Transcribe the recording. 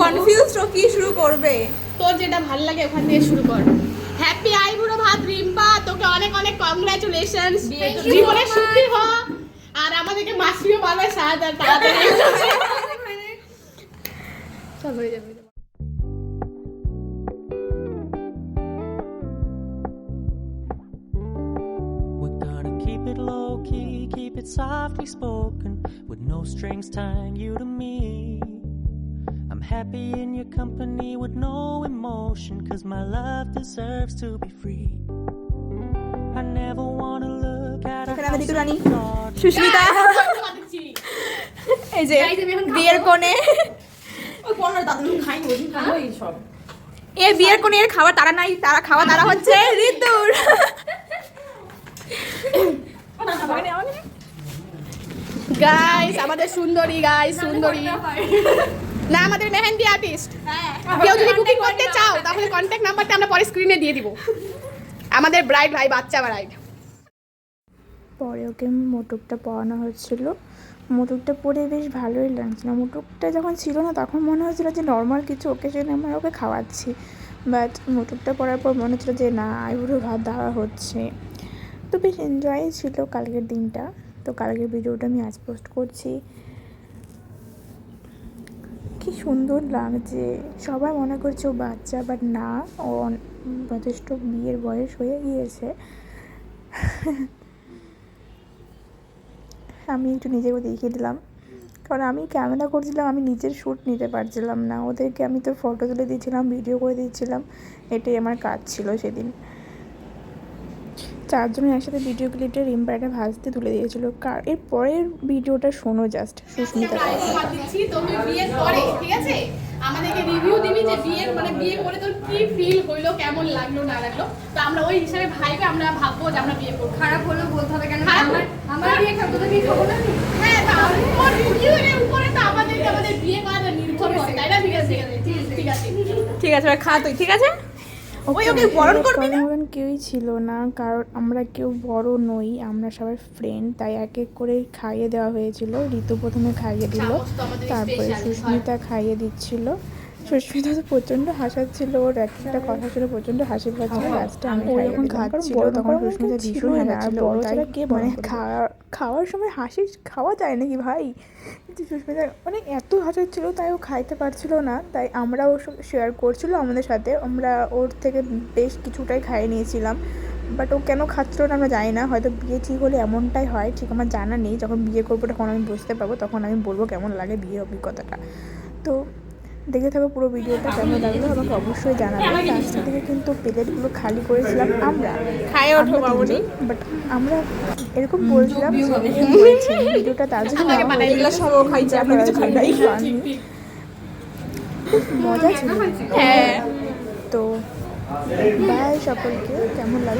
Confuse ও কি শুরু করবে? তোর যেটা ভালো লাগে ওখান থেকে শুরু কর। হ্যাপি আইবুড়ো ভাত রিম্পা, তোকে অনেক অনেক কংগ্রাচুলেশনস, জীবনে সুখী হ। আর আমাদেরকে মাসিও পাবে সাহায্য তাড়াতাড়ি। সব হয়ে যাবে। Keep it low key, keep it softly spoken, with no strings tying you to me. I'm happy in your company with no emotion, 'cause my love deserves to be free. I never wanna look at a house of cards. Susmita এই যে বিয়ের কোণে, এর বিয়ের কোণে এর খাওয়া তারা নাই, তারা খাওয়া তারা হচ্ছে ঋতুর। গাইস আমাদের সুন্দরী, গাইস সুন্দরী না, আমাদের মেহেন্দি আর্টিস্ট। কেউ যদি বুকিং করতে চাও তাহলে কন্ট্যাক্ট নাম্বারটা আমরা পরে স্ক্রিনে দিয়ে দিব। আমাদের ব্রাইড ভাই, বাচ্চা ব্রাইড। পরে ওকে মোটকটা পরানো হচ্ছিল। মোটকটা পরে বেশ ভালোই লাগছিল। মোটকটা যখন ছিল না তখন মনে হচ্ছিলো যে নর্মাল কিছু ওকেশনে আমরা ওকে খাওয়াচ্ছি, বাট মোটকটা পরার পর মনে হচ্ছিলো যে না, আইবুড়ো ভাত দেওয়া হচ্ছে। তো বেশ এনজয় ছিল কালকের দিনটা। তো কালকের ভিডিওটা আমি আজ পোস্ট করছি। কি সুন্দর লাগছে, সবাই মনে করছে ও বাচ্চা, বাট না, ও যথেষ্ট বিয়ের বয়স হয়ে গিয়েছে। আমি একটু নিজেকে দেখিয়ে দিলাম, কারণ আমি ক্যামেরা করছিলাম, আমি নিজের শ্যুট নিতে পারছিলাম না। ওদেরকে আমি তো ফটো তুলে দিচ্ছিলাম, ভিডিও করে দিচ্ছিলাম, এটাই আমার কাজ ছিল সেদিন। চারজনের একসাথে ভিডিও ক্লিপটা রিম্পাটা ভাজতে তুলে দিয়েছিল। এর পরের ভিডিওটা শোনো জাস্ট সুস্মিতার কথা। বিয়ের পরে ঠিক আছে আমাদেরকে রিভিউ দিবি যে বিয়ের মানে বিয়ে করে তোর কি ফিল হইলো, কেমন লাগলো না লাগলো। তো আমরা ওই হিসাবে ভাইবে আমরা ভাববো যে আমরা বিয়ে করব। খারাপ হলো বলতে হবে কেন, আমার বিয়ে খাবো তো কি খাবো না। হ্যাঁ, তা ওর রিভিউ এর উপরে তো আমাদের বিয়ে করা নির্ভর করে, তাই না? ঠিক আছে ঠিক আছে ঠিক আছে, খা তুই, ঠিক আছে। ওই ওকে বরণ করবি না? কেউই ছিল না, কারণ আমরা কেউ বড় নই, আমরা সবাই ফ্রেন্ড, তাই এক এক করে খাইয়ে দেওয়া হয়েছিল। ঋতু প্রথমে খাইয়ে দিল, তারপরে সুস্মিতা খাইয়ে দিচ্ছিল। সুস্মিতা তো প্রচণ্ড হাসাচ্ছিল, ওর একটা কথা ছিল প্রচণ্ড হাসি পাচ্ছিল। লাস্টে আমি যখন খাচ্ছিল তখন সুস্মিতা ভীষণ হাসাচ্ছিল। তাই কে মানে খাওয়ার সময় হাসি খাওয়া যায় নাকি ভাই? কিন্তু সুস্মিতা মানে এত হাসাচ্ছিল, তাই ও খাইতে পারছিল না। তাই আমরা ওর শেয়ার করছিল আমাদের সাথে, আমরা ওর থেকে বেশ কিছুটাই খাইয়ে নিয়েছিলাম। বাট ও কেন খাচ্ছিল না আমরা জানি না, হয়তো বিয়ে ঠিক হলে এমনটাই হয়, ঠিক আমার জানা নেই। যখন বিয়ে করবো তখন আমি বুঝতে পারবো, তখন আমি বলবো কেমন লাগে বিয়ের অভিজ্ঞতাটা। তো দেখে থাকো পুরো ভিডিওটা, কেমন লাগলো আমাকে অবশ্যই জানাবে। লাস্টের দিকে কিন্তু প্লেটগুলো খালি করেছিলাম আমরা, খাইয়ে ওঠো বাবুনি। বাট আমরা এরকম বলছিলাম ভিডিওটা তার জন্য সব খাইছে, আপনারা কিছু খাই নাই। মজা ছিল। হ্যাঁ, তো বাই সকলকে, কেমন লাগলো।